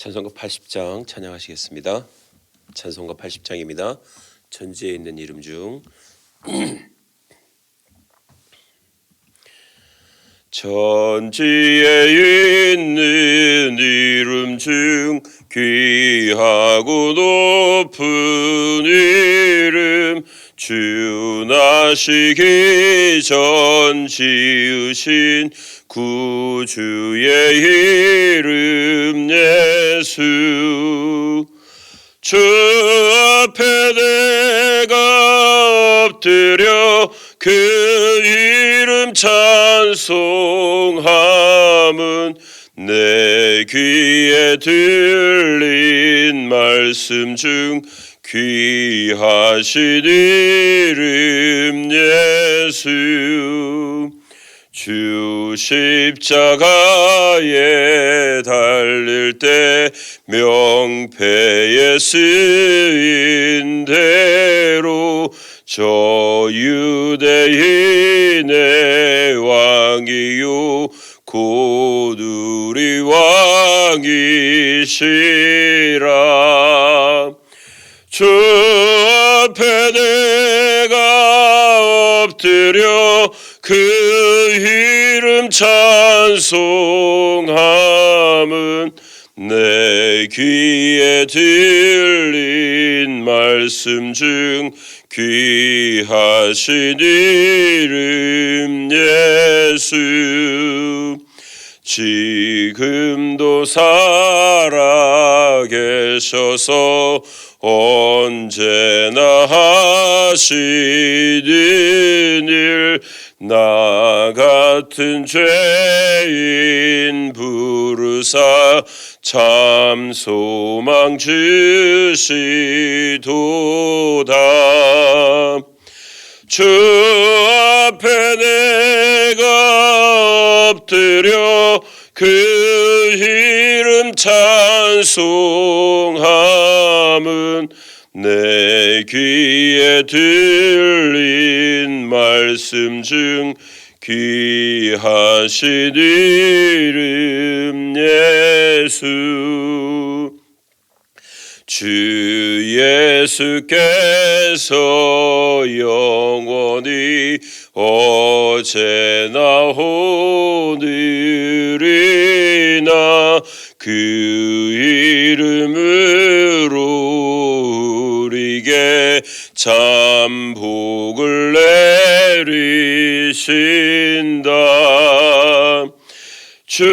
찬송가 80장 찬양하시겠습니다. 찬송가 80장입니다. 전지에 있는 이름 중 전지에 있는 이름 중 귀하고 높은 이름, 주 나시기 전 지으신 구주의 이름 예수. 주 앞에 내가 엎드려 그 이름 찬송함은 내 귀에 들린 말씀 중 귀하신 이름 예수. 주 십자가에 달릴 때 명패에 쓰인 대로 저 유대인의 왕이요 곧 우리 왕이시라. 주 앞에 내가 엎드려 그 이름 찬송함은 내 귀에 들린 말씀 중 귀하신 이름 예수. 지금도 살아계셔서 언제나 하시는 일, 나 같은 죄인 부르사 참 소망 주시도다. 주 앞에 내가 엎드려 그 이름 찬송함은 내 귀에 들린 말씀 중 귀하신 이름 예수. 주 예수께서 영원히 어제나 오늘이나 그 이름으로 우리에게 참 복을 내리신다. 주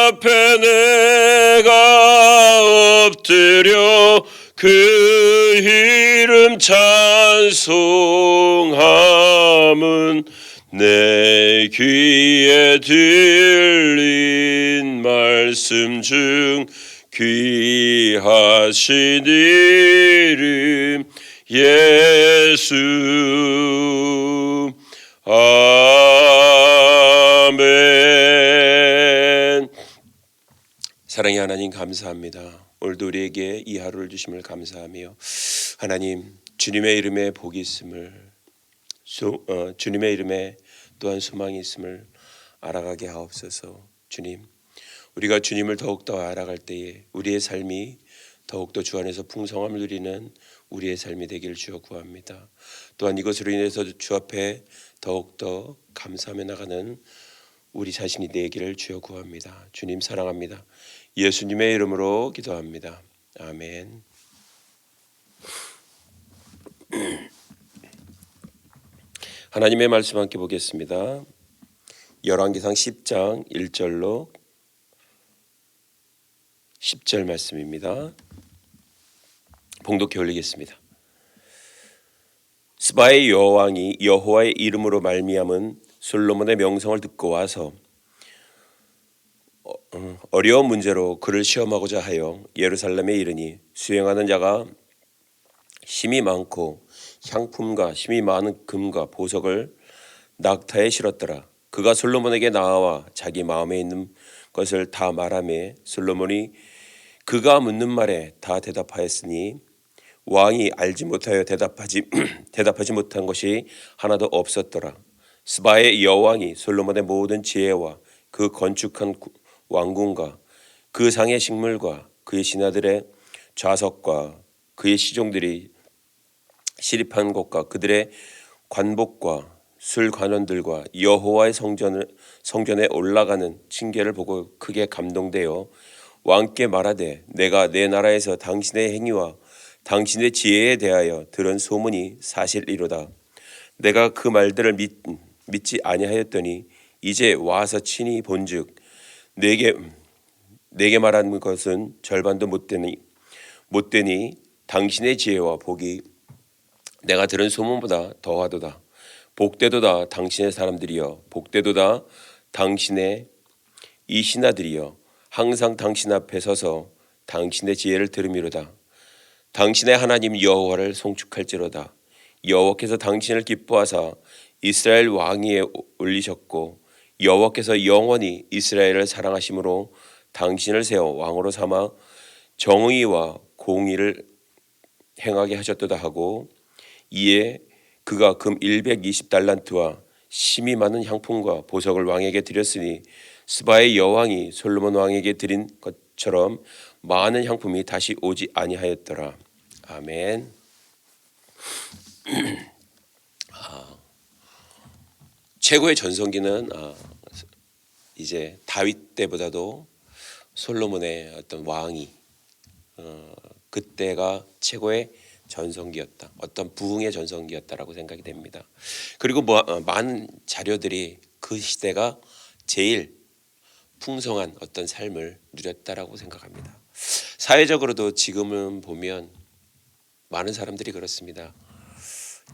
앞에 내가 엎드려 그 이름 찬송함은 내 귀에 들린 말씀 중 귀하신 이름 예수. 아멘. 사랑의 하나님, 감사합니다. 오늘도 우리에게 이 하루를 주심을 감사하며, 하나님, 주님의 이름에 복이 있음을, 주님의 이름에 또한 소망이 있음을 알아가게 하옵소서. 주님, 우리가 주님을 더욱더 알아갈 때에 우리의 삶이 더욱더 주 안에서 풍성함을 누리는 우리의 삶이 되기를 주여 구합니다. 또한 이것으로 인해서 주 앞에 더욱더 감사하며 나가는 우리 자신이 되기를 주여 구합니다. 주님 사랑합니다. 예수님의 이름으로 기도합니다. 아멘. 하나님의 말씀 함께 보겠습니다. 열왕기상 10장 1절로 10절 말씀입니다. 봉독해 올리겠습니다. 스바의 여호왕이 여호와의 이름으로 말미암은 솔로몬의 명성을 듣고 와서 어려운 문제로 그를 시험하고자 하여 예루살렘에 이르니 수행하는 자가 힘이 많고 향품과 힘이 많은 금과 보석을 낙타에 실었더라. 그가 솔로몬에게 나와 자기 마음에 있는 것을 다 말하매 솔로몬이 그가 묻는 말에 다 대답하였으니 왕이 알지 못하여 대답하지 못한 것이 하나도 없었더라. 스바의 여왕이 솔로몬의 모든 지혜와 그 건축한 왕궁과 그 상의 식물과 그의 신하들의 좌석과 그의 시종들이 시립한 곳과 그들의 관복과 술관원들과 여호와의 성전에 올라가는 층계를 보고 크게 감동되어 왕께 말하되 내가 내 나라에서 당신의 행위와 당신의 지혜에 대하여 들은 소문이 사실이로다. 내가 그 말들을 믿지 아니하였더니 이제 와서 친히 본즉 내게 말한 것은 절반도 못되니 당신의 지혜와 복이 내가 들은 소문보다 더하도다. 복되도다 당신의 사람들이여, 복되도다 당신의 이 신하들이여, 항상 당신 앞에 서서 당신의 지혜를 들음이로다. 당신의 하나님 여호와를 송축할지로다. 여호와께서 당신을 기뻐하사 이스라엘 왕위에 올리셨고 여호와께서 영원히 이스라엘을 사랑하심으로 당신을 세워 왕으로 삼아 정의와 공의를 행하게 하셨도다 하고, 이에 그가 금 120달란트와 심이 많은 향품과 보석을 왕에게 드렸으니 스바의 여왕이 솔로몬 왕에게 드린 것처럼 많은 향품이 다시 오지 아니하였더라. 아멘. 최고의 전성기는 이제 다윗 때보다도 솔로몬의 어떤 왕이 그때가 최고의 전성기였다. 어떤 부흥의 전성기였다라고 생각이 됩니다. 그리고 많은 자료들이 그 시대가 제일 풍성한 어떤 삶을 누렸다라고 생각합니다. 사회적으로도 지금은 보면 많은 사람들이 그렇습니다.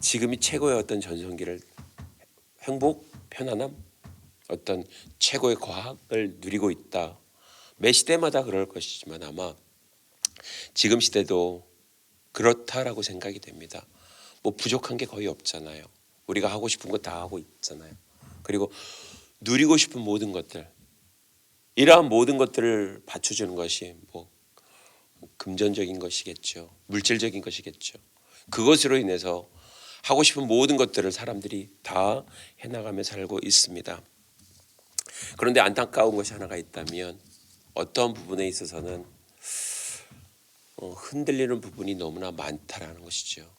지금이 최고의 어떤 전성기를, 행복, 편안함, 어떤 최고의 과학을 누리고 있다. 매 시대마다 그럴 것이지만 아마 지금 시대도 그렇다라고 생각이 됩니다. 뭐 부족한 게 거의 없잖아요. 우리가 하고 싶은 거 다 하고 있잖아요. 그리고 누리고 싶은 모든 것들, 이러한 모든 것들을 받쳐주는 것이 뭐 금전적인 것이겠죠. 물질적인 것이겠죠. 그것으로 인해서 하고 싶은 모든 것들을 사람들이 다 해나가며 살고 있습니다. 그런데 안타까운 것이 하나가 있다면 어떤 부분에 있어서는 흔들리는 부분이 너무나 많다라는 것이죠.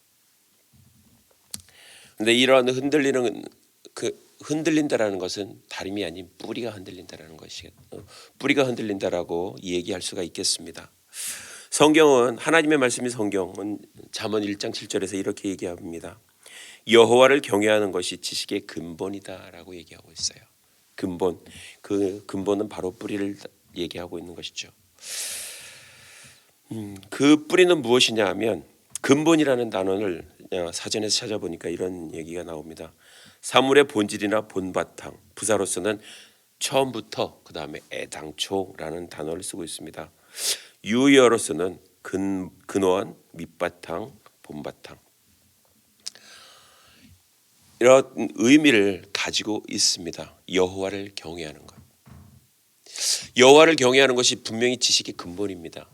그런데 이러한 흔들린다라는 것은 다름이 아닌 뿌리가 흔들린다라는 것이, 뿌리가 흔들린다라고 얘기할 수가 있겠습니다. 성경은, 하나님의 말씀인 성경은 잠언 1장 7절에서 이렇게 얘기합니다. 여호와를 경외하는 것이 지식의 근본이다라고 얘기하고 있어요. 근본, 그 근본은 바로 뿌리를 얘기하고 있는 것이죠. 그 뿌리는 무엇이냐 하면, 근본이라는 단어를 사전에서 찾아보니까 이런 얘기가 나옵니다. 사물의 본질이나 본바탕, 부사로서는 처음부터 그 다음에 애당초라는 단어를 쓰고 있습니다. 유의어로서는 근원, 밑바탕, 본바탕, 이런 의미를 가지고 있습니다. 여호와를 경외하는 것, 여호와를 경외하는 것이 분명히 지식의 근본입니다.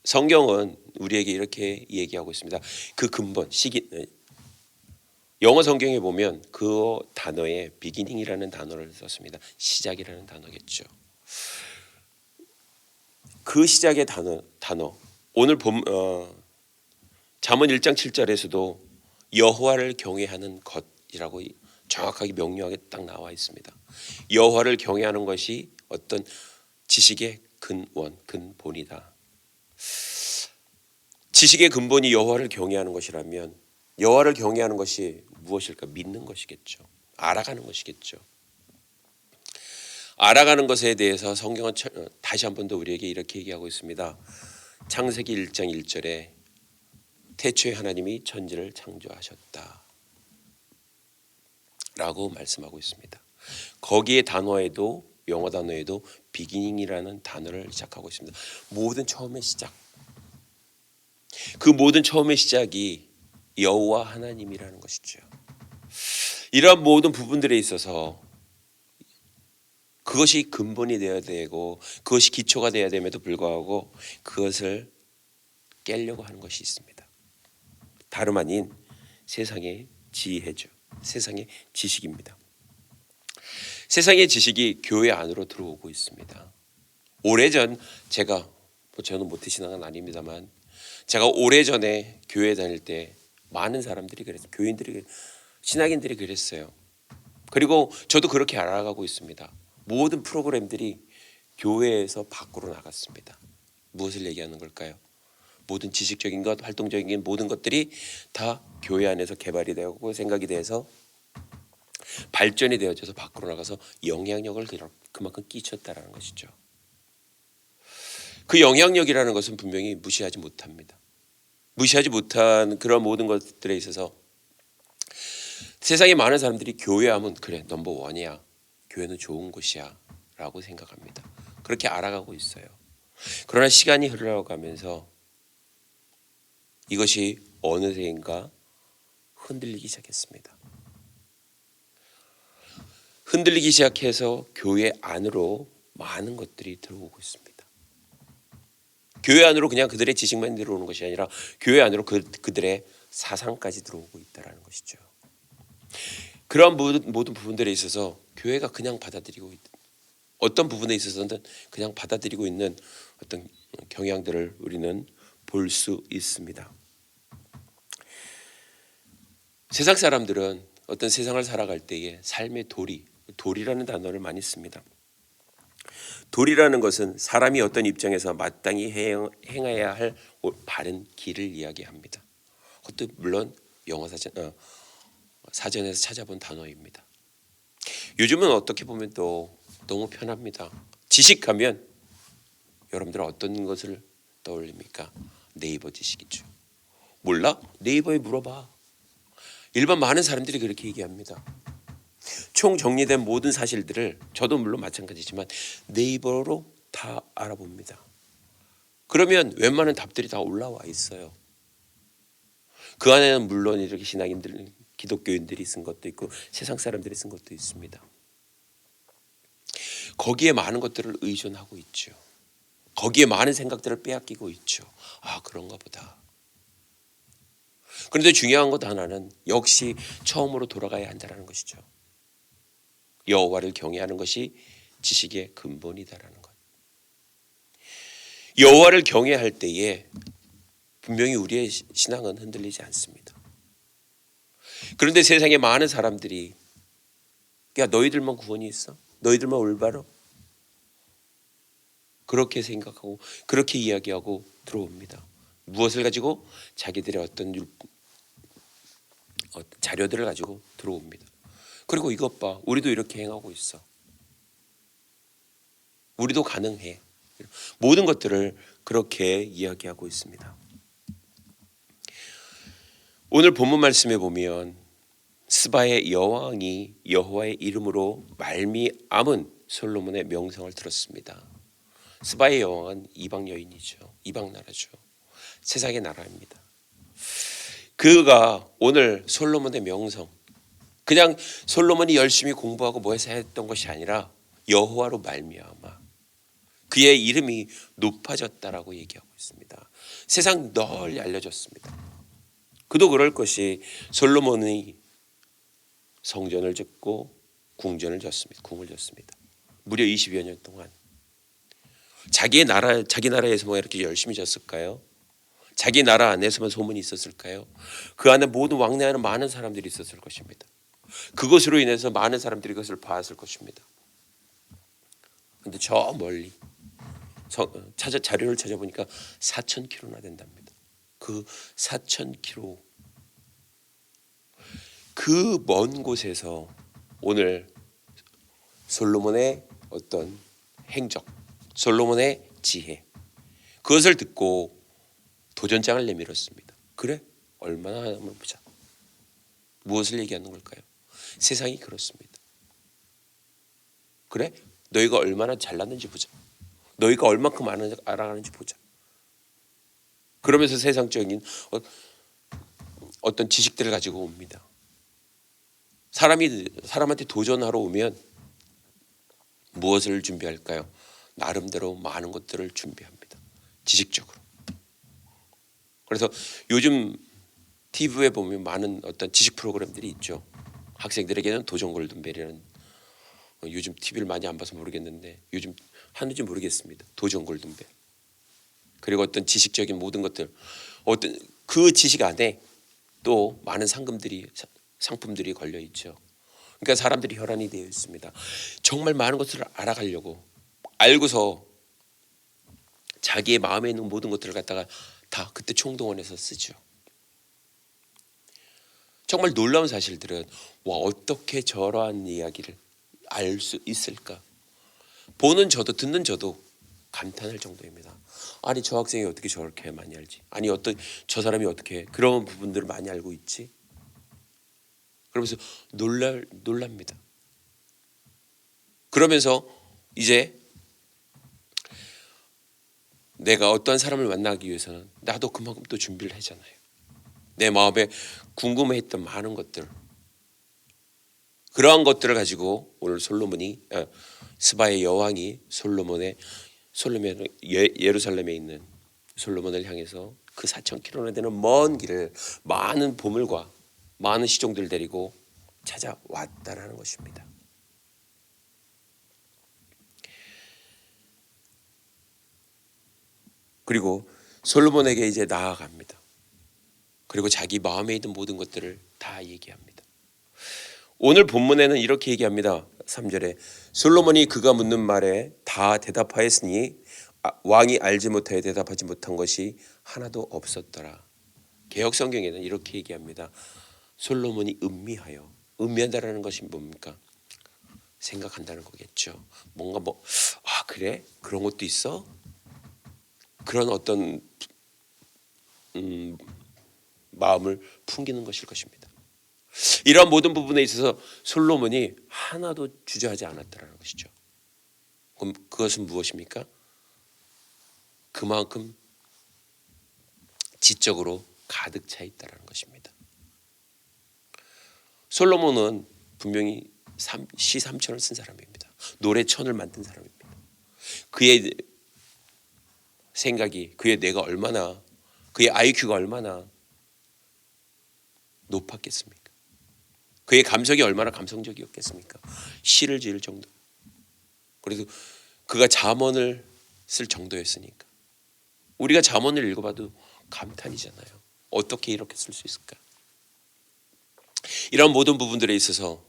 성경은 우리에게 이렇게 얘기하고 있습니다. 그 근본, 영어 성경에 보면 그 단어에 beginning이라는 단어를 썼습니다. 시작이라는 단어겠죠. 그 시작의 단어. 오늘 잠언 1장 7절에서도 여호와를 경외하는 것이라고 정확하게 명료하게 딱 나와 있습니다. 여호와를 경외하는 것이 어떤 지식의 근원, 근본이다. 지식의 근본이 여호와를 경외하는 것이라면 여호와를 경외하는 것이 무엇일까? 믿는 것이겠죠. 알아가는 것이겠죠. 알아가는 것에 대해서 성경은 다시 한 번 더 우리에게 이렇게 얘기하고 있습니다. 창세기 1장 1절에 태초에 하나님이 천지를 창조하셨다 라고 말씀하고 있습니다. 거기에 단어에도, 영어 단어에도 비기닝이라는 단어를 시작하고 있습니다. 모든 처음의 시작, 그 모든 처음의 시작이 여호와 하나님이라는 것이죠. 이러한 모든 부분들에 있어서 그것이 근본이 되어야 되고 그것이 기초가 되어야 됨에도 불구하고 그것을 깨려고 하는 것이 있습니다. 다름 아닌 세상의 지혜죠. 세상의 지식입니다. 세상의 지식이 교회 안으로 들어오고 있습니다. 오래전 제가 저는 모태신앙은 아닙니다만 제가 오래전에 교회 다닐 때 많은 사람들이 그랬어요. 교인들이 신학인들이 그랬어요. 그리고 저도 그렇게 알아가고 있습니다. 모든 프로그램들이 교회에서 밖으로 나갔습니다. 무엇을 얘기하는 걸까요? 모든 지식적인 것, 활동적인 모든 것들이 다 교회 안에서 개발이 되고 생각이 돼서 발전이 되어져서 밖으로 나가서 영향력을 그만큼 끼쳤다라는 것이죠. 그 영향력이라는 것은 분명히 무시하지 못합니다. 무시하지 못한 그런 모든 것들에 있어서 세상에 많은 사람들이 교회하면 그래 넘버원이야, 교회는 좋은 곳이야 라고 생각합니다. 그렇게 알아가고 있어요. 그러나 시간이 흘러가면서 이것이 어느새인가 흔들리기 시작했습니다. 흔들리기 시작해서 교회 안으로 많은 것들이 들어오고 있습니다. 교회 안으로 그냥 그들의 지식만 들어오는 것이 아니라 교회 안으로 그들의 사상까지 들어오고 있다는 것이죠. 그런 모든 부분들에 있어서 교회가 그냥 받아들이고 있다. 어떤 부분에 있어서는 그냥 받아들이고 있는 어떤 경향들을 우리는 볼 수 있습니다. 세상 사람들은 어떤 세상을 살아갈 때에 삶의 도리라는 단어를 많이 씁니다. 도리라는 것은 사람이 어떤 입장에서 마땅히 행해야 할 바른 길을 이야기합니다. 그것도 물론 영어 사전에서 찾아본 단어입니다. 요즘은 어떻게 보면 또 너무 편합니다. 지식하면 여러분들은 어떤 것을 떠올립니까? 네이버 지식이죠. 몰라? 네이버에 물어봐. 일반 많은 사람들이 그렇게 얘기합니다. 총 정리된 모든 사실들을 저도 물론 마찬가지지만 네이버로 다 알아봅니다. 그러면 웬만한 답들이 다 올라와 있어요. 그 안에는 물론 이렇게 신앙인들, 기독교인들이 쓴 것도 있고 세상 사람들이 쓴 것도 있습니다. 거기에 많은 것들을 의존하고 있죠. 거기에 많은 생각들을 빼앗기고 있죠. 아, 그런가 보다. 그런데 중요한 것 하나는 역시 처음으로 돌아가야 한다는 것이죠. 여호와를 경외하는 것이 지식의 근본이다라는 것. 여호와를 경외할 때에 분명히 우리의 신앙은 흔들리지 않습니다. 그런데 세상에 많은 사람들이 야, 너희들만 구원이 있어? 너희들만 올바로? 그렇게 생각하고 그렇게 이야기하고 들어옵니다. 무엇을 가지고? 자기들의 어떤 자료들을 가지고 들어옵니다. 그리고 이것 봐, 우리도 이렇게 행하고 있어. 우리도 가능해. 모든 것들을 그렇게 이야기하고 있습니다. 오늘 본문 말씀에 보면 스바의 여왕이 여호와의 이름으로 말미암은 솔로몬의 명성을 들었습니다. 스바의 여왕은 이방 여인이죠. 이방 나라죠. 세상의 나라입니다. 그가 오늘 솔로몬의 명성, 그냥 솔로몬이 열심히 공부하고 뭐해서 했던 것이 아니라 여호와로 말미암아 그의 이름이 높아졌다라고 얘기하고 있습니다. 세상 널리 알려졌습니다. 그도 그럴 것이 솔로몬이 성전을 짓고 궁전을 졌습니다. 궁을 졌습니다. 무려 20여 년 동안. 자기 나라에서 뭐 이렇게 열심히 졌을까요? 자기 나라 안에서만 소문이 있었을까요? 그 안에 모든 왕래하는 많은 사람들이 있었을 것입니다. 그것으로 인해서 많은 사람들이 그것을 봤을 것입니다. 그런데 저 멀리 자료를 찾아보니까 4,000km나 된답니다. 그 4,000km 그 먼 곳에서 오늘 솔로몬의 어떤 행적, 솔로몬의 지혜, 그것을 듣고 도전장을 내밀었습니다. 그래? 얼마나 하면 보자. 무엇을 얘기하는 걸까요? 세상이 그렇습니다. 그래? 너희가 얼마나 잘났는지 보자. 너희가 얼마큼 알아가는지 보자. 그러면서 세상적인 어떤 지식들을 가지고 옵니다. 사람한테 도전하러 오면 무엇을 준비할까요? 나름대로 많은 것들을 준비합니다. 지식적으로. 그래서 요즘 TV에 보면 많은 어떤 지식 프로그램들이 있죠. 학생들에게는 도전 골든벨이라는 요즘 TV를 많이 안 봐서 모르겠는데 요즘 하는지 모르겠습니다. 도전 골든벨. 그리고 어떤 지식적인 모든 것들, 어떤 그 지식 안에 또 많은 상품들이 걸려 있죠. 그러니까 사람들이 혈안이 되어 있습니다. 정말 많은 것을 알아가려고 알고서 자기의 마음에 있는 모든 것들을 갖다가 다 그때 총동원해서 쓰죠. 정말 놀라운 사실들은 와, 어떻게 저러한 이야기를 알 수 있을까? 보는 저도 듣는 저도 감탄할 정도입니다. 아니 저 학생이 어떻게 저렇게 많이 알지? 아니 저 사람이 어떻게 그런 부분들을 많이 알고 있지? 그러면서 놀랍니다. 그러면서 이제 내가 어떤 사람을 만나기 위해서는 나도 그만큼 또 준비를 하잖아요. 내 마음에 궁금해했던 많은 것들, 그러한 것들을 가지고 오늘 스바의 여왕이 예루살렘에 있는 솔로몬을 향해서 그 4,000km나 되는 먼 길을 많은 보물과 많은 시종들을 데리고 찾아왔다라는 것입니다. 그리고 솔로몬에게 이제 나아갑니다. 그리고 자기 마음에 있는 모든 것들을 다 얘기합니다. 오늘 본문에는 이렇게 얘기합니다. 3절에 솔로몬이 그가 묻는 말에 다 대답하였으니 왕이 알지 못하여 대답하지 못한 것이 하나도 없었더라. 개역 성경에는 이렇게 얘기합니다. 솔로몬이 음미한다라는 것이 뭡니까? 생각한다는 거겠죠. 뭔가 그래? 그런 것도 있어? 그런 어떤 마음을 풍기는 것일 것입니다. 이러한 모든 부분에 있어서 솔로몬이 하나도 주저하지 않았다는 것이죠. 그럼 그것은 무엇입니까? 그만큼 지적으로 가득 차 있다는 것입니다. 솔로몬은 분명히 시 3천을 쓴 사람입니다. 노래 1,000을 만든 사람입니다. 그의 생각이, 그의 뇌가 얼마나, 그의 IQ가 얼마나 높았겠습니까? 그의 감성이 얼마나 감성적이었겠습니까? 시를 지을 정도. 그래도 그가 잠언을 쓸 정도였으니까. 우리가 잠언을 읽어봐도 감탄이잖아요. 어떻게 이렇게 쓸 수 있을까? 이런 모든 부분들에 있어서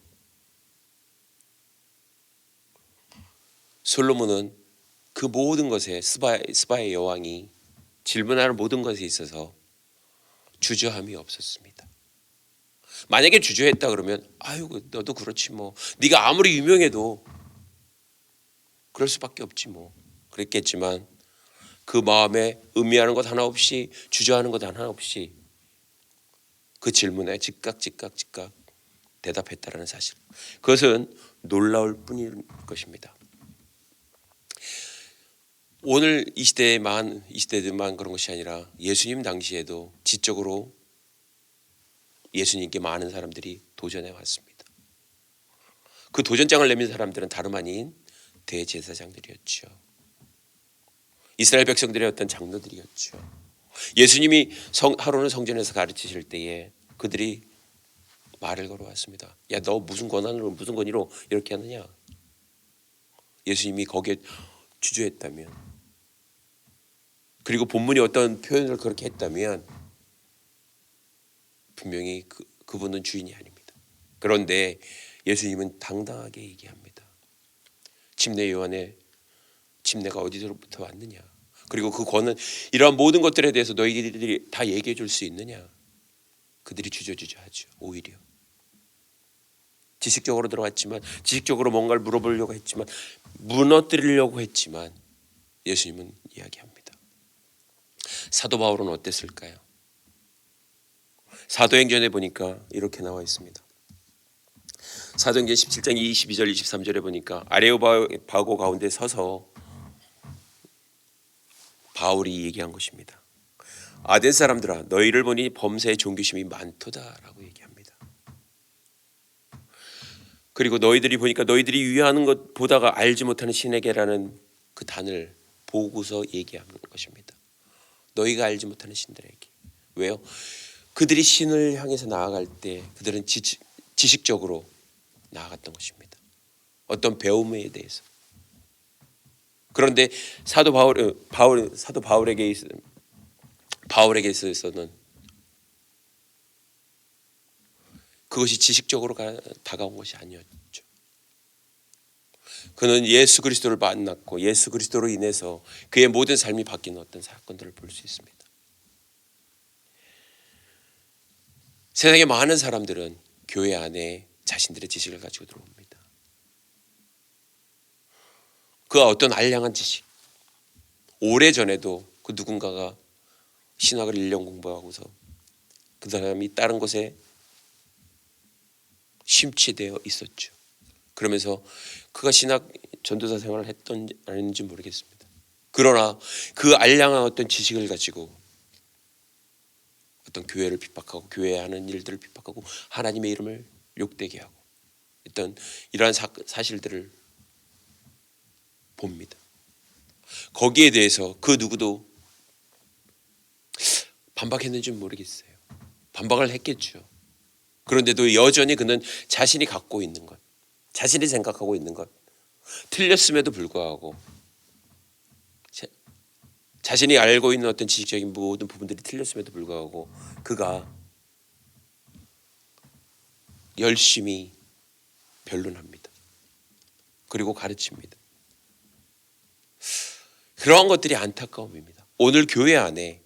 솔로몬은 그 모든 것에 스바의 여왕이 질문하는 모든 것에 있어서 주저함이 없었습니다. 만약에 주저했다 그러면 아유 너도 그렇지 뭐 네가 아무리 유명해도 그럴 수밖에 없지 뭐 그랬겠지만 그 마음에 의미하는 것 하나 없이 주저하는 것 하나 없이 그 질문에 즉각 대답했다라는 사실, 그것은 놀라울 뿐일 것입니다. 오늘 이 시대에만 그런 것이 아니라 예수님 당시에도 지적으로 예수님께 많은 사람들이 도전해 왔습니다. 그 도전장을 내민 사람들은 다름 아닌 대제사장들이었죠. 이스라엘 백성들의 어떤 장로들이었죠. 예수님이 하루는 성전에서 가르치실 때에 그들이 말을 걸어왔습니다. 야, 너 무슨 권한으로 무슨 권위로 이렇게 하느냐? 예수님이 거기에 주저했다면, 그리고 본문이 어떤 표현을 그렇게 했다면 분명히 그분은 주인이 아닙니다. 그런데 예수님은 당당하게 얘기합니다. 침례 요한의 침례가 어디서부터 왔느냐? 그리고 그 권은 이러한 모든 것들에 대해서 너희들이 다 얘기해 줄 수 있느냐? 그들이 주저하죠. 오히려 지식적으로 들어갔지만, 지식적으로 뭔가를 물어보려고 했지만, 무너뜨리려고 했지만 예수님은 이야기합니다. 사도 바울은 어땠을까요? 사도행전에 보니까 이렇게 나와 있습니다. 사도행전 17장 22절 23절에 보니까 아레오바고 가운데 서서 바울이 얘기한 것입니다. 아덴 사람들아, 너희를 보니 범사의 종교심이 많도다라고 얘기합니다. 그리고 너희들이 보니까 너희들이 위하는 것 보다가 알지 못하는 신에게라는 그 단을 보고서 얘기하는 것입니다. 너희가 알지 못하는 신들에게. 왜요? 그들이 신을 향해서 나아갈 때 그들은 지식적으로 나아갔던 것입니다. 어떤 배움에 대해서. 그런데 사도 바울에게 있어서는 그것이 지식적으로 다가온 것이 아니었죠. 그는 예수 그리스도를 만났고 예수 그리스도로 인해서 그의 모든 삶이 바뀌는 어떤 사건들을 볼 수 있습니다. 세상에 많은 사람들은 교회 안에 자신들의 지식을 가지고 들어옵니다. 그 어떤 알량한 지식. 오래전에도 그 누군가가 신학을 1년 공부하고서 그 사람이 다른 곳에 심취되어 있었죠. 그러면서 그가 신학 전도사 생활을 했던지 안 했는지 모르겠습니다. 그러나 그 알량한 어떤 지식을 가지고 어떤 교회를 핍박하고 교회에 하는 일들을 핍박하고 하나님의 이름을 욕되게 하고 어떤 이러한 사실들을 봅니다. 거기에 대해서 그 누구도 반박했는지는 모르겠어요. 반박을 했겠죠. 그런데도 여전히 그는 자신이 갖고 있는 것, 자신이 생각하고 있는 것, 틀렸음에도 불구하고 자신이 알고 있는 어떤 지식적인 모든 부분들이 틀렸음에도 불구하고 그가 열심히 변론합니다. 그리고 가르칩니다. 그러한 것들이 안타까움입니다. 오늘 교회 안에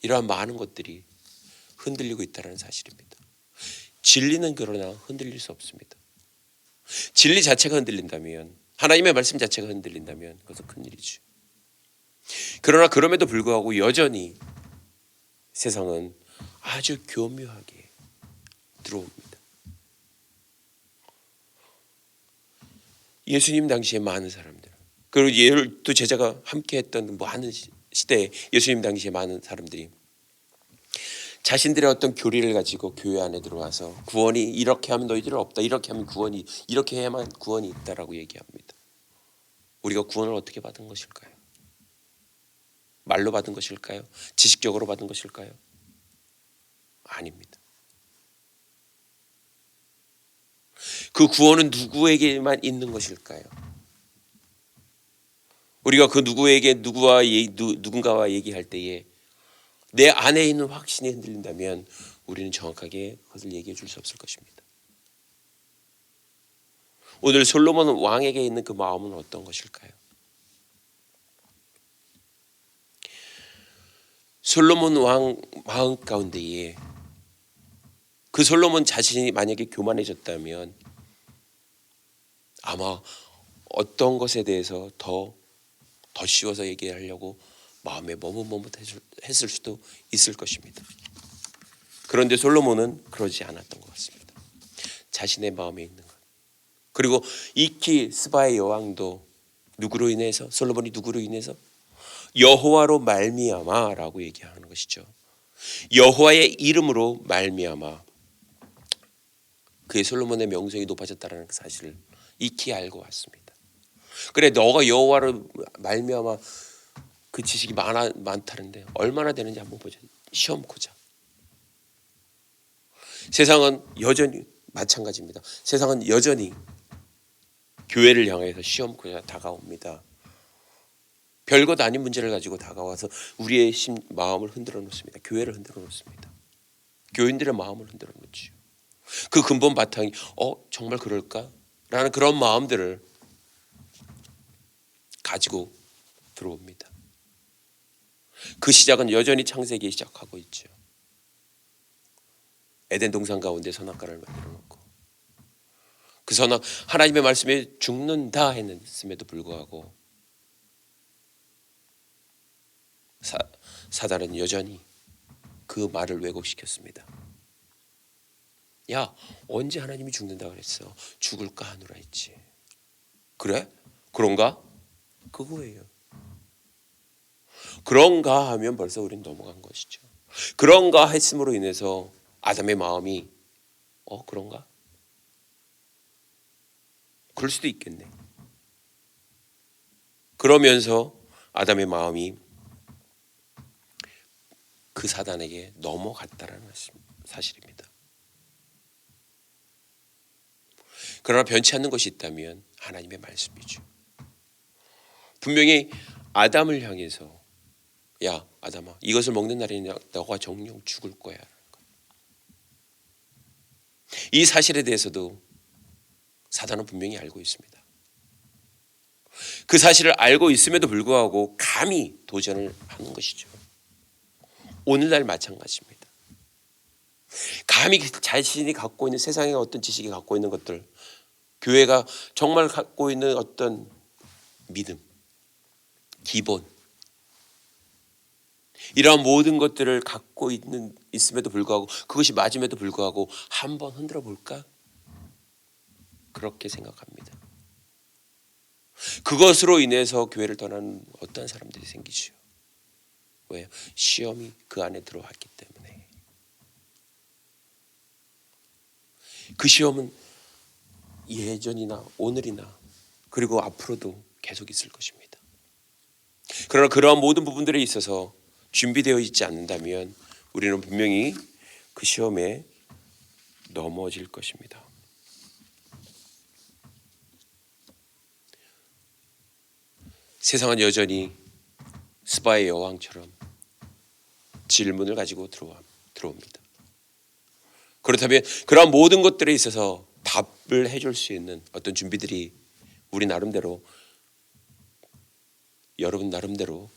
이러한 많은 것들이 흔들리고 있다는 사실입니다. 진리는 그러나 흔들릴 수 없습니다. 진리 자체가 흔들린다면, 하나님의 말씀 자체가 흔들린다면 그것은 큰일이죠. 그러나 그럼에도 불구하고 여전히 세상은 아주 교묘하게 들어옵니다. 예수님 당시에 많은 사람들, 그리고 12 제자가 함께했던 많은 시대에 예수님 당시에 많은 사람들이 자신들의 어떤 교리를 가지고 교회 안에 들어와서 구원이 이렇게 하면 너희들은 없다, 이렇게 하면 구원이, 이렇게 해야만 구원이 있다라고 얘기합니다. 우리가 구원을 어떻게 받은 것일까요? 말로 받은 것일까요? 지식적으로 받은 것일까요? 아닙니다. 그 구원은 누구에게만 있는 것일까요? 우리가 그 누군가와 얘기할 때에 내 안에 있는 확신이 흔들린다면 우리는 정확하게 그것을 얘기해 줄 수 없을 것입니다. 오늘 솔로몬 왕에게 있는 그 마음은 어떤 것일까요? 솔로몬 왕 마음 가운데에 그 솔로몬 자신이 만약에 교만해졌다면 아마 어떤 것에 대해서 더 씌워서 얘기하려고 마음에 머뭇머뭇했을 수도 있을 것입니다. 그런데 솔로몬은 그러지 않았던 것 같습니다. 자신의 마음에 있는 것. 그리고 이키 스바의 여왕도 누구로 인해서, 솔로몬이 누구로 인해서? 여호와로 말미암아라고 얘기하는 것이죠. 여호와의 이름으로 말미암아 그의 솔로몬의 명성이 높아졌다는 사실을 익히 알고 왔습니다. 그래, 너가 여호와로 말미암아 그 지식이 많다는데 얼마나 되는지 한번 보자. 시험코자. 세상은 여전히 마찬가지입니다. 세상은 여전히 교회를 향해서 시험코자 다가옵니다. 별것 아닌 문제를 가지고 다가와서 우리의 마음을 흔들어 놓습니다. 교회를 흔들어 놓습니다. 교인들의 마음을 흔들어 놓지요. 그 근본 바탕이 정말 그럴까? 라는 그런 마음들을 가지고 들어옵니다. 그 시작은 여전히 창세기에 시작하고 있죠. 에덴 동산 가운데 선악과를 만들어 놓고 그 선악, 하나님의 말씀에 죽는다 했음에도 불구하고 사단은 여전히 그 말을 왜곡시켰습니다. 야, 언제 하나님이 죽는다 그랬어? 죽을까 하노라 했지. 그래? 그런가? 그거예요. 그런가 하면 벌써 우린 넘어간 것이죠. 그런가 했음으로 인해서 아담의 마음이 그런가? 그럴 수도 있겠네. 그러면서 아담의 마음이 그 사단에게 넘어갔다라는 사실입니다. 그러나 변치 않는 것이 있다면 하나님의 말씀이죠. 분명히 아담을 향해서 야 아담아 이것을 먹는 날에는 너가 정령 죽을 거야. 이 사실에 대해서도 사단은 분명히 알고 있습니다. 그 사실을 알고 있음에도 불구하고 감히 도전을 하는 것이죠. 오늘날 마찬가지입니다. 감히 자신이 갖고 있는 세상의 어떤 지식이 갖고 있는 것들, 교회가 정말 갖고 있는 어떤 믿음, 기본, 이러한 모든 것들을 갖고 있음에도 불구하고 그것이 맞음에도 불구하고 한번 흔들어 볼까? 그렇게 생각합니다. 그것으로 인해서 교회를 떠나는 어떤 사람들이 생기죠. 왜요? 시험이 그 안에 들어왔기 때문에. 그 시험은 예전이나 오늘이나 그리고 앞으로도 계속 있을 것입니다. 그러나 그러한 모든 부분들에 있어서 준비되어 있지 않는다면 우리는 분명히 그 시험에 넘어질 것입니다. 세상은 여전히 스바의 여왕처럼 질문을 가지고 들어옵니다. 그렇다면 그러한 모든 것들에 있어서 답을 해줄 수 있는 어떤 준비들이 우리 나름대로, 여러분 나름대로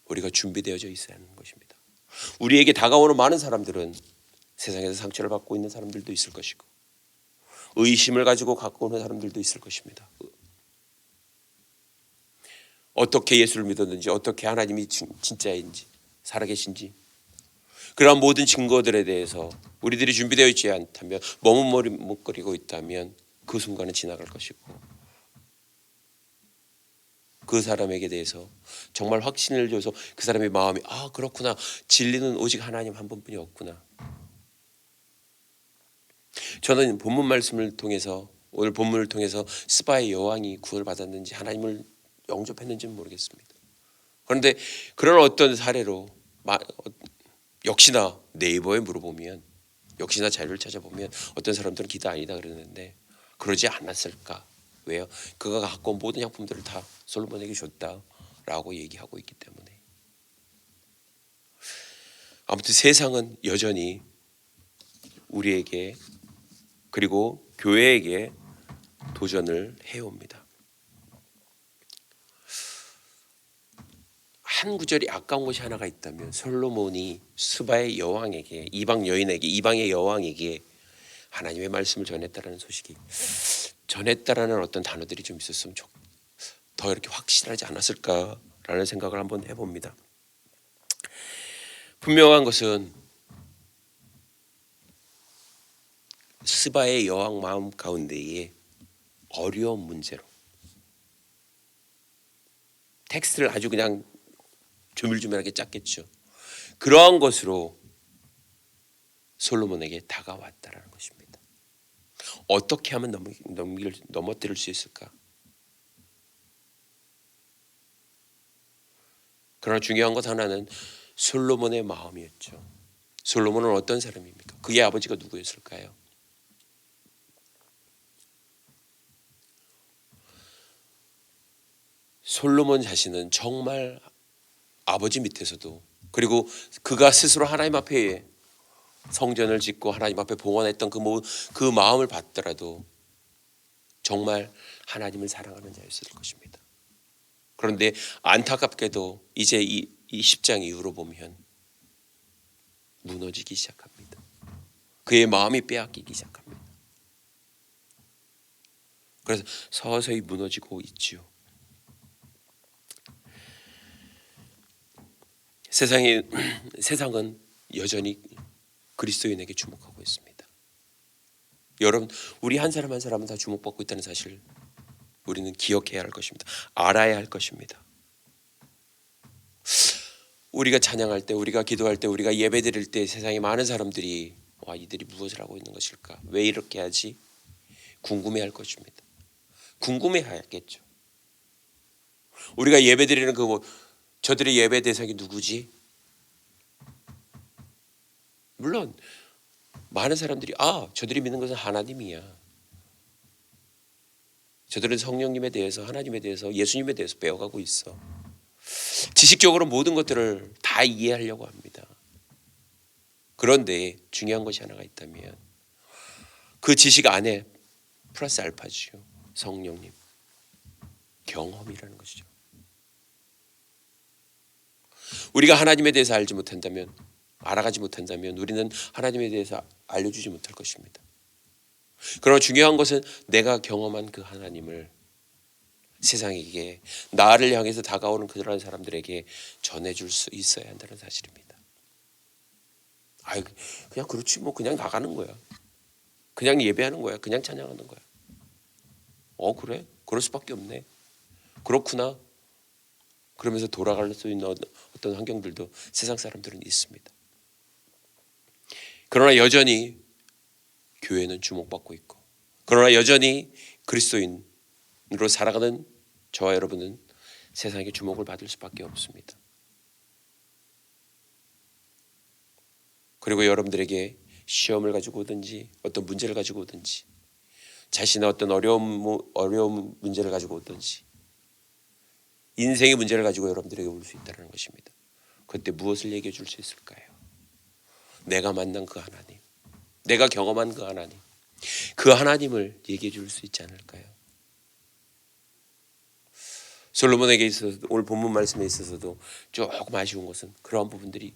우리가 준비되어져 있어야 하는 것입니다. 우리에게 다가오는 많은 사람들은 세상에서 상처를 받고 있는 사람들도 있을 것이고 의심을 가지고 갖고 오는 사람들도 있을 것입니다. 어떻게 예수를 믿었는지, 어떻게 하나님이 진짜인지, 살아계신지, 그러한 모든 증거들에 대해서 우리들이 준비되어 있지 않다면, 머뭇거리고 있다면 그 순간은 지나갈 것이고 그 사람에게 대해서 정말 확신을 줘서 그 사람의 마음이 그렇구나, 진리는 오직 하나님 한 분뿐이 없구나. 저는 본문 말씀을 통해서, 오늘 본문을 통해서 스바의 여왕이 구원을 받았는지 하나님을 영접했는지는 모르겠습니다. 그런데 그런 어떤 사례로 역시나 네이버에 물어보면, 역시나 자료를 찾아보면 어떤 사람들은 기도 아니다 그러는데 그러지 않았을까? 왜요? 그가 갖고 온 모든 약품들을 다 솔로몬에게 줬다라고 얘기하고 있기 때문에. 아무튼 세상은 여전히 우리에게 그리고 교회에게 도전을 해옵니다. 한 구절이 아까운 것이 하나가 있다면 솔로몬이 스바의 여왕에게, 이방의 여왕에게 하나님의 말씀을 전했다라는 소식이, 전했다라는 어떤 단어들이 좀 있었으면 더 이렇게 확실하지 않았을까라는 생각을 한번 해봅니다. 분명한 것은 스바의 여왕 마음 가운데에 어려운 문제로, 텍스트를 아주 그냥 조밀조밀하게 짰겠죠. 그러한 것으로 솔로몬에게 다가왔다라는 것입니다. 어떻게 하면 넘어뜨릴 수 있을까? 그러나 중요한 것 하나는 솔로몬의 마음이었죠. 솔로몬은 어떤 사람입니까? 그의 아버지가 누구였을까요? 솔로몬 자신은 정말 아버지 밑에서도, 그리고 그가 스스로 하나님 앞에 성전을 짓고 하나님 앞에 봉헌했던 그 마음을 받더라도 정말 하나님을 사랑하는 자였을 것입니다. 그런데 안타깝게도 이제 이 10장 이후로 보면 무너지기 시작합니다. 그의 마음이 빼앗기기 시작합니다. 그래서 서서히 무너지고 있지요. 세상은 여전히 그리스도인에게 주목하고 있습니다. 여러분, 우리 한 사람 한 사람은 다 주목받고 있다는 사실 우리는 기억해야 할 것입니다. 알아야 할 것입니다. 우리가 찬양할 때, 우리가 기도할 때, 우리가 예배드릴 때 세상에 많은 사람들이 이들이 무엇을 하고 있는 것일까? 왜 이렇게 하지? 궁금해할 것입니다. 궁금해하겠죠. 우리가 예배드리는 저들의 예배 대상이 누구지? 물론 많은 사람들이 저들이 믿는 것은 하나님이야. 저들은 성령님에 대해서, 하나님에 대해서, 예수님에 대해서 배워가고 있어. 지식적으로 모든 것들을 다 이해하려고 합니다. 그런데 중요한 것이 하나가 있다면 그 지식 안에 플러스 알파지요. 성령님, 경험이라는 것이죠. 우리가 하나님에 대해서 알지 못한다면, 알아가지 못한다면 우리는 하나님에 대해서 알려주지 못할 것입니다. 그러나 중요한 것은 내가 경험한 그 하나님을 세상에게, 나를 향해서 다가오는 그러한 사람들에게 전해줄 수 있어야 한다는 사실입니다. 아이, 그냥 그렇지 뭐, 그냥 나가는 거야. 그냥 예배하는 거야. 그냥 찬양하는 거야. 그래? 그럴 수밖에 없네. 그렇구나. 그러면서 돌아갈 수 있는 어떤 환경들도 세상 사람들은 있습니다. 그러나 여전히 교회는 주목받고 있고, 그러나 여전히 그리스도인으로 살아가는 저와 여러분은 세상에 주목을 받을 수밖에 없습니다. 그리고 여러분들에게 시험을 가지고 오든지 어떤 문제를 가지고 오든지 자신의 어떤 어려운 문제를 가지고 오든지 인생의 문제를 가지고 여러분들에게 올 수 있다는 것입니다. 그때 무엇을 얘기해 줄 수 있을까요? 내가 만난 그 하나님, 내가 경험한 그 하나님, 그 하나님을 얘기해 줄 수 있지 않을까요? 솔로몬에게 있어서 오늘 본문 말씀에 있어서도 조금 아쉬운 것은 그러한 부분들이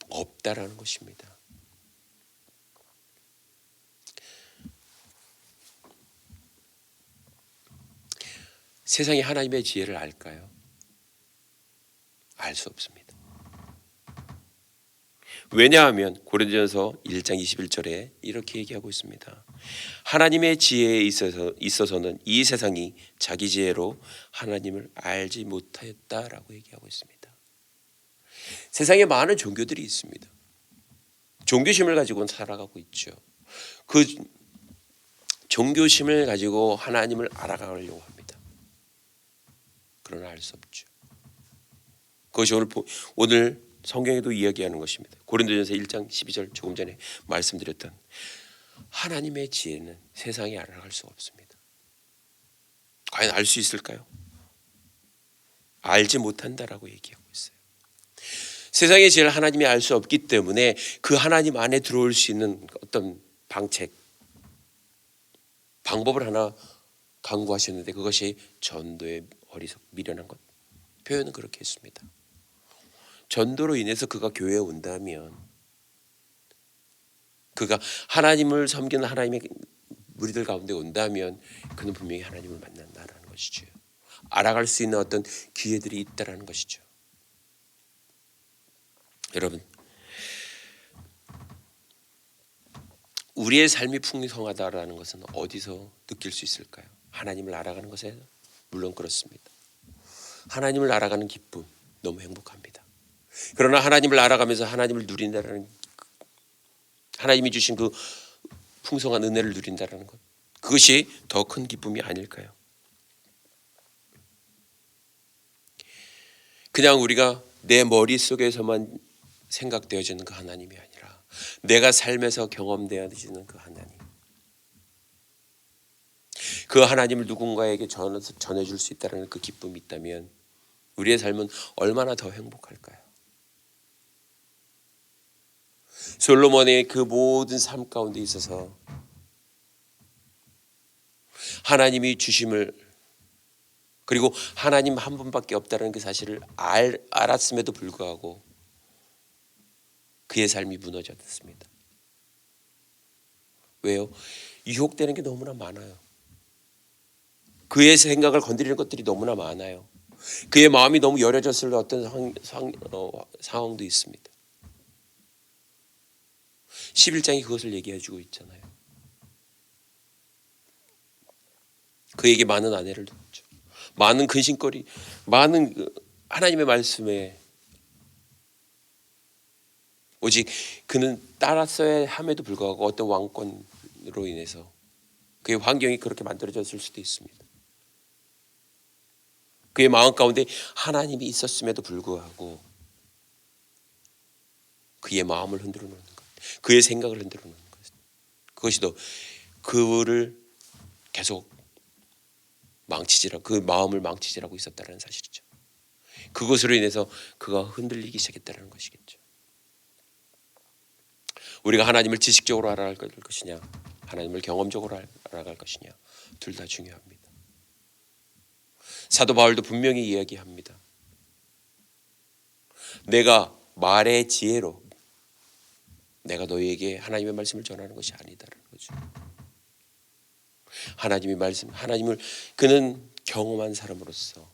없다라는 것입니다. 세상이 하나님의 지혜를 알까요? 알 수 없습니다. 왜냐하면 고린도전서 1장 21절에 이렇게 얘기하고 있습니다. 하나님의 지혜에 있어서는 이 세상이 자기 지혜로 하나님을 알지 못하였다라고 얘기하고 있습니다. 세상에 많은 종교들이 있습니다. 종교심을 가지고 살아가고 있죠. 그 종교심을 가지고 하나님을 알아가려고 합니다. 그러나 알 수 없죠. 그것이 오늘 성경에도 이야기하는 것입니다. 고린도전서 1장 12절 조금 전에 말씀드렸던 하나님의 지혜는 세상에 알아갈 수가 없습니다. 과연 알 수 있을까요? 알지 못한다라고 얘기하고 있어요. 세상의 지혜를 하나님이 알 수 없기 때문에 그 하나님 안에 들어올 수 있는 어떤 방법을 하나 강구하셨는데 그것이 전도의 어리석 미련한 것. 표현은 그렇게 했습니다. 전도로 인해서 그가 교회에 온다면, 그가 하나님을 섬기는 하나님의 무리들 가운데 온다면 그는 분명히 하나님을 만난다라는 것이죠. 알아갈 수 있는 어떤 기회들이 있다라는 것이죠. 여러분, 우리의 삶이 풍성하다라는 것은 어디서 느낄 수 있을까요? 하나님을 알아가는 것에 물론 그렇습니다. 하나님을 알아가는 기쁨 너무 행복합니다. 그러나 하나님을 알아가면서 하나님을 누린다라는, 하나님이 주신 그 풍성한 은혜를 누린다라는 것, 그것이 더 큰 기쁨이 아닐까요? 그냥 우리가 내 머릿속에서만 생각되어지는 그 하나님이 아니라 내가 삶에서 경험되어지는 그 하나님, 그 하나님을 누군가에게 전해줄 수 있다는 그 기쁨이 있다면 우리의 삶은 얼마나 더 행복할까요? 솔로몬의 그 모든 삶 가운데 있어서 하나님이 주심을, 그리고 하나님 한 분밖에 없다는 그 사실을 알았음에도 불구하고 그의 삶이 무너졌습니다. 왜요? 유혹되는 게 너무나 많아요. 그의 생각을 건드리는 것들이 너무나 많아요. 그의 마음이 너무 여려졌을 어떤 상황도 있습니다. 11장이 그것을 얘기해주고 있잖아요. 그에게 많은 아내를 뒀죠. 많은 근심거리, 많은 하나님의 말씀에 오직 그는 따랐어야 함에도 불구하고 어떤 왕권으로 인해서 그의 환경이 그렇게 만들어졌을 수도 있습니다. 그의 마음 가운데 하나님이 있었음에도 불구하고 그의 마음을 흔들어 놓는 것, 그의 생각을 흔들어 놓는 것, 그것이 더 그를 계속 그 마음을 망치질하고 있었다는 사실이죠. 그것으로 인해서 그가 흔들리기 시작했다는 것이겠죠. 우리가 하나님을 지식적으로 알아갈 것이냐, 하나님을 경험적으로 알아갈 것이냐, 둘 다 중요합니다. 사도 바울도 분명히 이야기합니다. 내가 말의 지혜로 내가 너희에게 하나님의 말씀을 전하는 것이 아니다라는 거죠. 하나님의 말씀, 하나님을 그는 경험한 사람으로서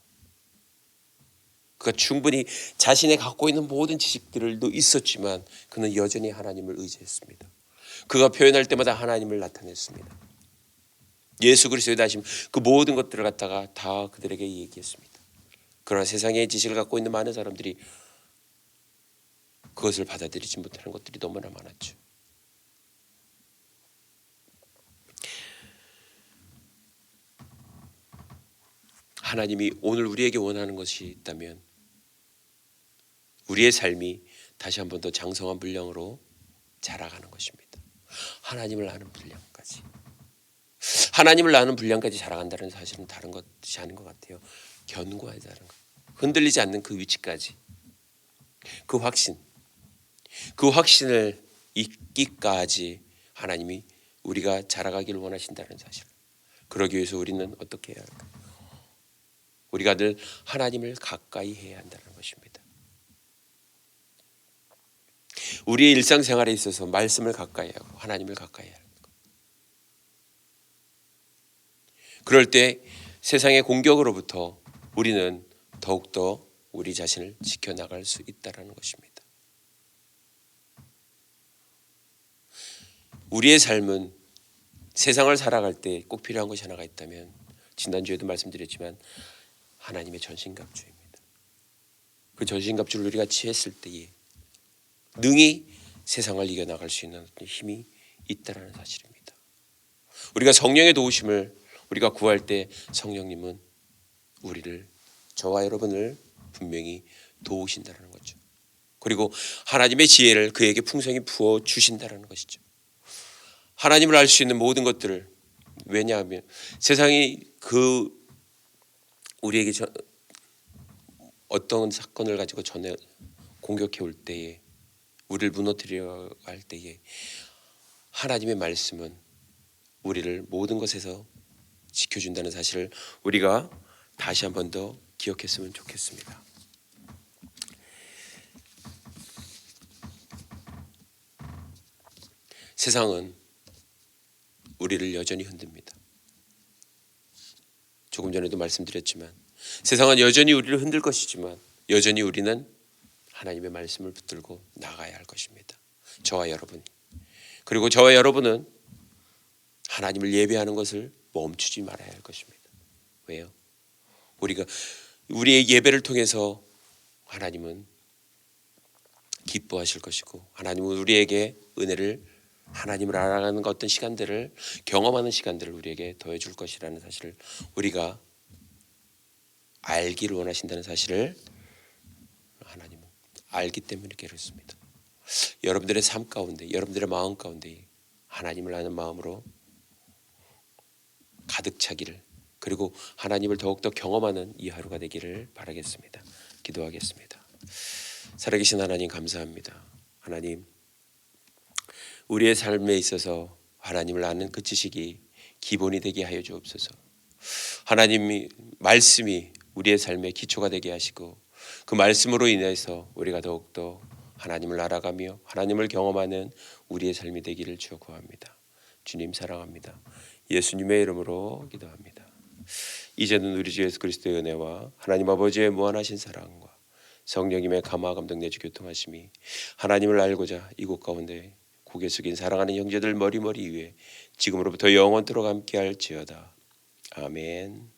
그가 충분히 자신의 갖고 있는 모든 지식들도 있었지만 그는 여전히 하나님을 의지했습니다. 그가 표현할 때마다 하나님을 나타냈습니다. 예수 그리스도의 다심, 그 모든 것들을 갖다가 다 그들에게 얘기했습니다. 그러나 세상의 지식을 갖고 있는 많은 사람들이 그것을 받아들이지 못하는 것들이 너무나 많았죠. 하나님이 오늘 우리에게 원하는 것이 있다면 우리의 삶이 다시 한 번 더 장성한 분량으로 자라가는 것입니다. 하나님을 아는 분량까지. 하나님을 아는 분량까지 자라간다는 사실은 다른 것이 아닌 것 같아요. 견고하다는 것. 흔들리지 않는 그 위치까지. 그 확신을 잊기까지 하나님이 우리가 자라가기를 원하신다는 사실. 그러기 위해서 우리는 어떻게 해야 할까요? 우리가 늘 하나님을 가까이 해야 한다는 것입니다. 우리의 일상생활에 있어서 말씀을 가까이 하고 하나님을 가까이 하는 것. 그럴 때 세상의 공격으로부터 우리는 더욱더 우리 자신을 지켜나갈 수 있다는 것입니다. 우리의 삶은 세상을 살아갈 때 꼭 필요한 것이 하나가 있다면 지난주에도 말씀드렸지만 하나님의 전신갑주입니다. 그 전신갑주를 우리가 취했을 때에 능히 세상을 이겨나갈 수 있는 힘이 있다는 사실입니다. 우리가 성령의 도우심을 우리가 구할 때 성령님은 저와 여러분을 분명히 도우신다는 거죠. 그리고 하나님의 지혜를 그에게 풍성히 부어 주신다는 것이죠. 하나님을 알 수 있는 모든 것들을, 왜냐하면 세상이 우리에게 어떤 사건을 가지고 공격해 올 때에, 우리를 무너뜨려 갈 때에 하나님의 말씀은 우리를 모든 것에서 지켜준다는 사실을 우리가 다시 한 번 더 기억했으면 좋겠습니다. 세상은 우리를 여전히 흔듭니다. 조금 전에도 말씀드렸지만 세상은 여전히 우리를 흔들 것이지만 여전히 우리는 하나님의 말씀을 붙들고 나가야 할 것입니다. 저와 여러분이. 그리고 저와 여러분은 하나님을 예배하는 것을 멈추지 말아야 할 것입니다. 왜요? 우리의 예배를 통해서 하나님은 기뻐하실 것이고 하나님은 우리에게 하나님을 알아가는 어떤 시간들을, 경험하는 시간들을 우리에게 더해줄 것이라는 사실을 우리가 알기를 원하신다는 사실을 하나님은 알기 때문에 그렇습니다. 여러분들의 삶 가운데, 여러분들의 마음 가운데 하나님을 아는 마음으로 가득 차기를, 그리고 하나님을 더욱더 경험하는 이 하루가 되기를 바라겠습니다. 기도하겠습니다. 살아계신 하나님 감사합니다. 하나님, 우리의 삶에 있어서 하나님을 아는 그 지식이 기본이 되게 하여 주옵소서. 하나님이 말씀이 우리의 삶의 기초가 되게 하시고 그 말씀으로 인해서 우리가 더욱더 하나님을 알아가며 하나님을 경험하는 우리의 삶이 되기를 주여 구합니다. 주님 사랑합니다. 예수님의 이름으로 기도합니다. 이제는 우리 주 예수 그리스도의 은혜와 하나님 아버지의 무한하신 사랑과 성령님의 감화 감동 내주 교통하심이 하나님을 알고자 이곳 가운데 고개 숙인 사랑하는 형제들 머리머리 위에 지금으로부터 영원토록 함께할지어다. 아멘.